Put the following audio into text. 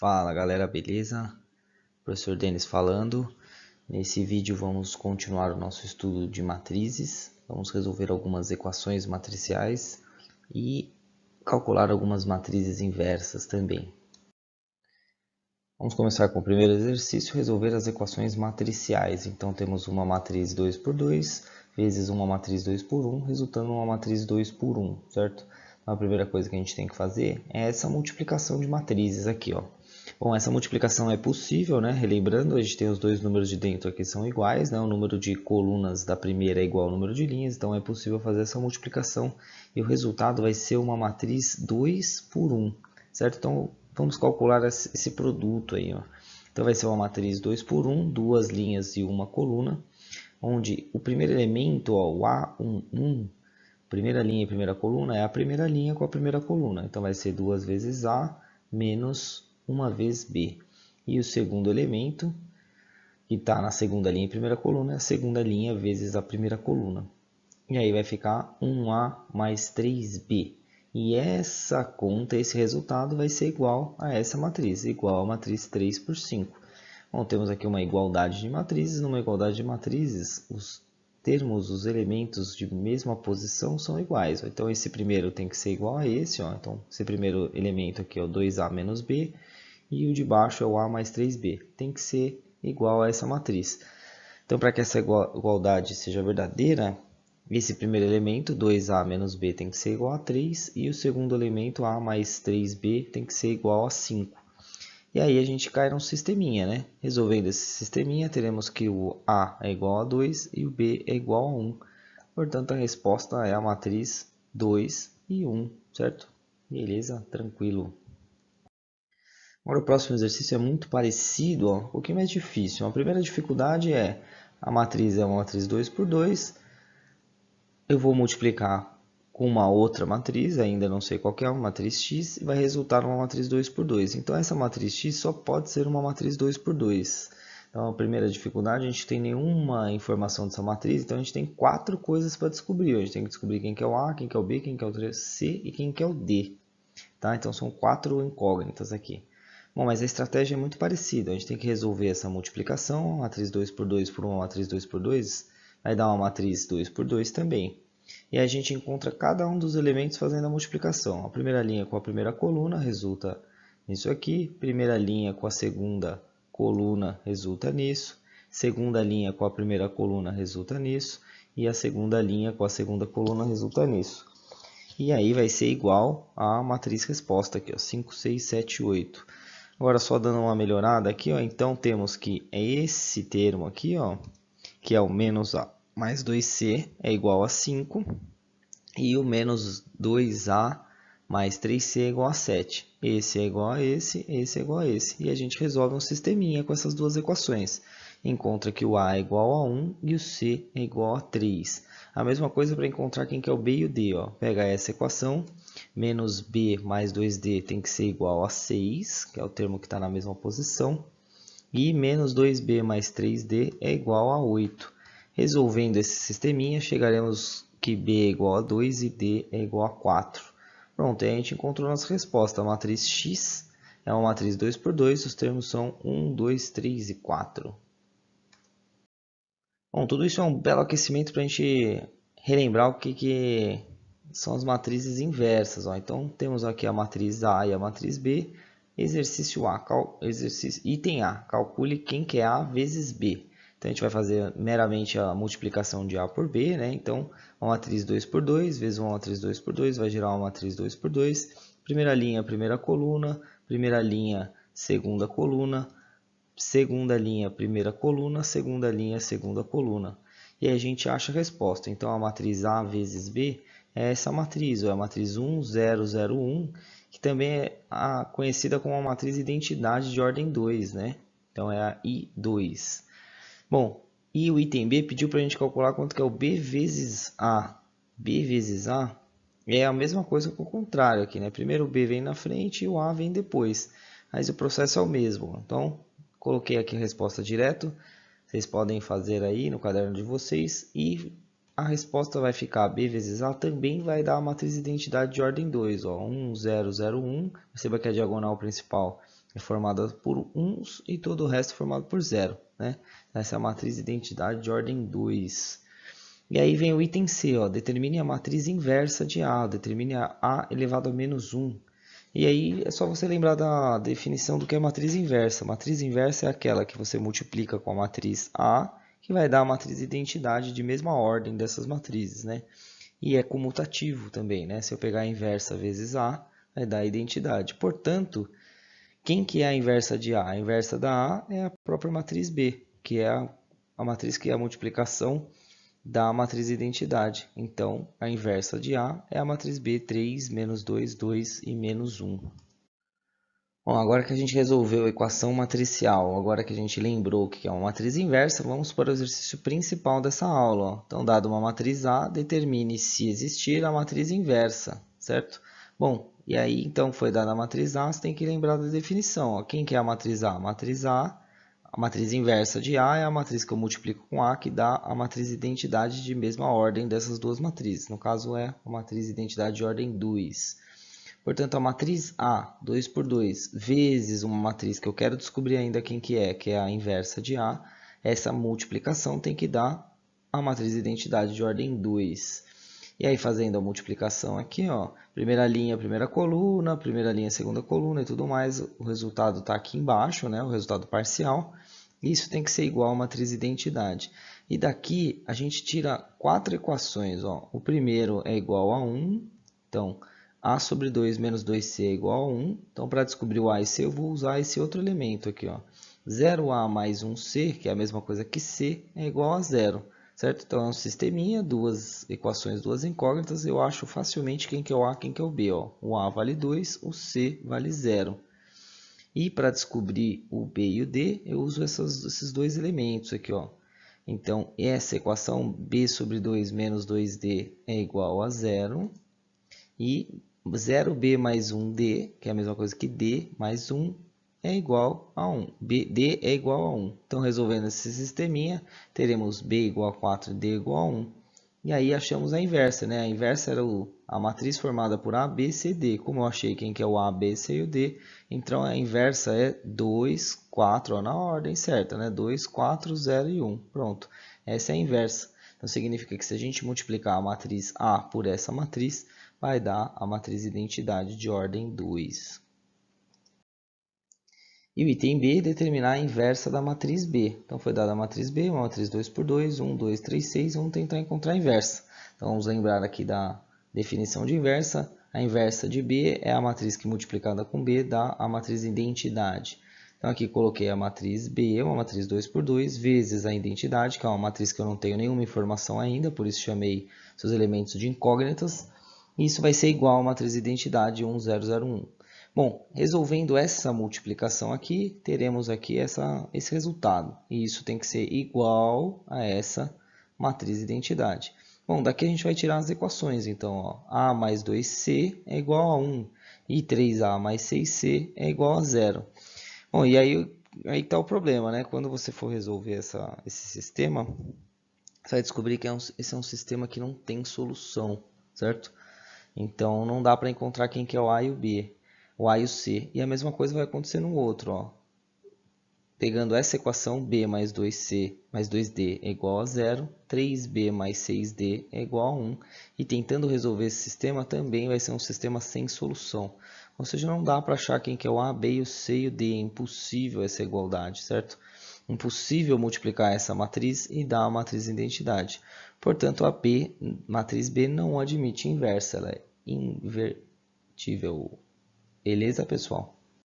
Fala galera, beleza? Professor Denis falando. Nesse vídeo vamos continuar o nosso estudo de matrizes. Vamos resolver algumas equações matriciais e calcular algumas matrizes inversas também. Vamos começar com o primeiro exercício, resolver as equações matriciais. Então temos uma matriz 2 por 2 vezes uma matriz 2 por 1, resultando em uma matriz 2 por 1, certo? Então a primeira coisa que a gente tem que fazer é essa multiplicação de matrizes aqui, ó. Bom, essa multiplicação é possível, né? Relembrando, a gente tem os dois números de dentro aqui são iguais, né? O número de colunas da primeira é igual ao número de linhas, então é possível fazer essa multiplicação e o resultado vai ser uma matriz 2 por 1, certo? Então vamos calcular esse produto aí, ó. Então vai ser uma matriz 2 por 1, duas linhas e uma coluna, onde o primeiro elemento, ó, o A11, primeira linha e primeira coluna, é a primeira linha com a primeira coluna. Então vai ser 2 vezes A menos 1 vez B. E o segundo elemento, que está na segunda linha e primeira coluna, é a segunda linha vezes a primeira coluna. E aí vai ficar 1A mais 3B. E essa conta, esse resultado vai ser igual a essa matriz, igual a matriz 3 por 5. Bom, temos aqui uma igualdade de matrizes. Numa igualdade de matrizes, os termos, os elementos de mesma posição são iguais. Então, esse primeiro tem que ser igual a esse. Ó. Então, esse primeiro elemento aqui é o 2A menos B. E o de baixo é o A mais 3B. Tem que ser igual a essa matriz. Então, para que essa igualdade seja verdadeira, esse primeiro elemento, 2A menos B, tem que ser igual a 3. E o segundo elemento, A mais 3B, tem que ser igual a 5. E aí a gente cai num sisteminha, né? Resolvendo esse sisteminha, teremos que o A é igual a 2 e o B é igual a 1. Portanto, a resposta é a matriz 2 e 1, certo? Beleza, tranquilo. Agora o próximo exercício é muito parecido, ó, um pouquinho mais difícil. A primeira dificuldade é, a matriz é uma matriz 2 por 2. Eu vou multiplicar com uma outra matriz, ainda não sei qual que é, uma matriz x, e vai resultar numa matriz 2 por 2. Então, essa matriz x só pode ser uma matriz 2 por 2. Então, a primeira dificuldade, a gente tem nenhuma informação dessa matriz, então a gente tem 4 coisas para descobrir. A gente tem que descobrir quem que é o A, quem que é o B, quem que é o C e quem que é o D. Tá? Então, são 4 incógnitas aqui. Bom, mas a estratégia é muito parecida. A gente tem que resolver essa multiplicação, matriz 2 por 2 por uma matriz 2 por 2, vai dar uma matriz 2 por 2 também. E a gente encontra cada um dos elementos fazendo a multiplicação. A primeira linha com a primeira coluna resulta nisso aqui. Primeira linha com a segunda coluna resulta nisso. Segunda linha com a primeira coluna resulta nisso. E a segunda linha com a segunda coluna resulta nisso. E aí vai ser igual à matriz resposta aqui, ó, 5, 6, 7, 8. Agora só dando uma melhorada aqui, ó, então temos que esse termo aqui, ó, que é o menos A mais 2C é igual a 5. E o menos 2A mais 3C é igual a 7. Esse é igual a esse é igual a esse. E a gente resolve um sisteminha com essas duas equações. Encontra que o A é igual a 1 e o C é igual a 3. A mesma coisa para encontrar quem que é o B e o D. Ó. Pega essa equação, menos B mais 2D tem que ser igual a 6, que é o termo que está na mesma posição. E menos 2B mais 3D é igual a 8. Resolvendo esse sisteminha, chegaremos que B é igual a 2 e D é igual a 4. Pronto, aí a gente encontrou nossa resposta. A matriz X é uma matriz 2 por 2, os termos são 1, 2, 3 e 4. Bom, tudo isso é um belo aquecimento para a gente relembrar o que são as matrizes inversas. Ó. Então, temos aqui a matriz A e a matriz B. Exercício A, item A, calcule quem que é A vezes B. Então, a gente vai fazer meramente a multiplicação de A por B, né? Então, uma matriz 2 por 2 vezes uma matriz 2 por 2 vai gerar uma matriz 2 por 2. Primeira linha, primeira coluna. Primeira linha, segunda coluna. Segunda linha, primeira coluna. Segunda linha, segunda coluna. E aí a gente acha a resposta. Então, a matriz A vezes B é essa matriz, ou é a matriz 1, 0, 0, 1, que também é conhecida como a matriz identidade de ordem 2, né? Então, é a I2. Bom, e o item B pediu para a gente calcular quanto que é o B vezes A. B vezes A é a mesma coisa que o contrário aqui, né? Primeiro o B vem na frente e o A vem depois. Mas o processo é o mesmo. Então, coloquei aqui a resposta direto. Vocês podem fazer aí no caderno de vocês e a resposta vai ficar B vezes A, também vai dar a matriz de identidade de ordem 2, ó, 1, 0, 0, 1. Perceba que a diagonal principal é formada por 1s e todo o resto é formado por 0, né? Essa é a matriz de identidade de ordem 2. E aí vem o item C, ó, determine a matriz inversa de A, determine a elevado a menos 1. E aí é só você lembrar da definição do que é matriz inversa. Matriz inversa é aquela que você multiplica com a matriz A, que vai dar a matriz de identidade de mesma ordem dessas matrizes, né? E é comutativo também, né? Se eu pegar a inversa vezes A, vai dar a identidade. Portanto, quem que é a inversa de A? A inversa da A é a própria matriz B, que é a matriz que é a multiplicação da matriz de identidade. Então, a inversa de A é a matriz B, 3, menos 2, 2 e menos 1. Bom, agora que a gente resolveu a equação matricial, agora que a gente lembrou o que é uma matriz inversa, vamos para o exercício principal dessa aula. Ó. Então, dado uma matriz A, determine se existir a matriz inversa, certo? Bom, e aí, então, foi dada a matriz A, você tem que lembrar da definição. Ó. Quem que é a matriz A? A matriz inversa de A é a matriz que eu multiplico com A, que dá a matriz de identidade de mesma ordem dessas duas matrizes. No caso, é a matriz de identidade de ordem 2. Portanto, a matriz A, 2 por 2, vezes uma matriz que eu quero descobrir ainda quem que é a inversa de A, essa multiplicação tem que dar a matriz de identidade de ordem 2. E aí, fazendo a multiplicação aqui, ó, primeira linha, primeira linha, segunda coluna e tudo mais, o resultado está aqui embaixo, né, o resultado parcial. Isso tem que ser igual a matriz de identidade. E daqui, a gente tira 4 equações. Ó. O primeiro é igual a 1, então, A sobre 2 menos 2C é igual a 1. Então, para descobrir o A e C, eu vou usar esse outro elemento aqui. Ó. 0A mais 1C, que é a mesma coisa que C, é igual a 0. Certo? Então, é um sisteminha, duas equações, duas incógnitas. Eu acho facilmente quem que é o A e quem que é o B. Ó. O A vale 2, o C vale 0. E para descobrir o B e o D, eu uso esses dois elementos aqui. Ó. Então, essa equação B sobre 2 menos 2D é igual a 0. E 0b mais 1d, que é a mesma coisa que d mais 1, é igual a 1. D é igual a 1. Então, resolvendo esse sisteminha, teremos b igual a 4 e d igual a 1. E aí achamos a inversa, né? A inversa era a matriz formada por A, B, C, D. Como eu achei quem que é o A, B, C e o D, então a inversa é 2, 4, ó, na ordem certa, né? 2, 4, 0 e 1. Pronto. Essa é a inversa. Então significa que se a gente multiplicar a matriz A por essa matriz, vai dar a matriz identidade de ordem 2. E o item B, determinar a inversa da matriz B. Então, foi dada a matriz B, uma matriz 2 por 2, 1, 2, 3, 6. Vamos tentar encontrar a inversa. Então, vamos lembrar aqui da definição de inversa. A inversa de B é a matriz que multiplicada com B dá a matriz identidade. Então, aqui coloquei a matriz B, uma matriz 2 por 2, vezes a identidade, que é uma matriz que eu não tenho nenhuma informação ainda, por isso chamei seus elementos de incógnitas. Isso vai ser igual a matriz identidade 1, 0, 0, 1. Bom, resolvendo essa multiplicação aqui, teremos aqui esse resultado. E isso tem que ser igual a essa matriz de identidade. Bom, daqui a gente vai tirar as equações. Então, ó, A mais 2C é igual a 1. E 3A mais 6C é igual a 0. Bom, e aí está o problema, né? Quando você for resolver esse sistema, você vai descobrir que esse é um sistema que não tem solução, certo? Então, não dá para encontrar quem que é o A e o B. O A e o C. E a mesma coisa vai acontecer no outro. Ó. Pegando essa equação, B mais 2C mais 2D é igual a 0. 3B mais 6D é igual a 1. E tentando resolver esse sistema, também vai ser um sistema sem solução. Ou seja, não dá para achar quem que é o A, B, o C e o D. É impossível essa igualdade, certo? Impossível multiplicar essa matriz e dar a matriz de identidade. Portanto, a matriz B não admite inversa. Ela é invertível. Beleza, pessoal?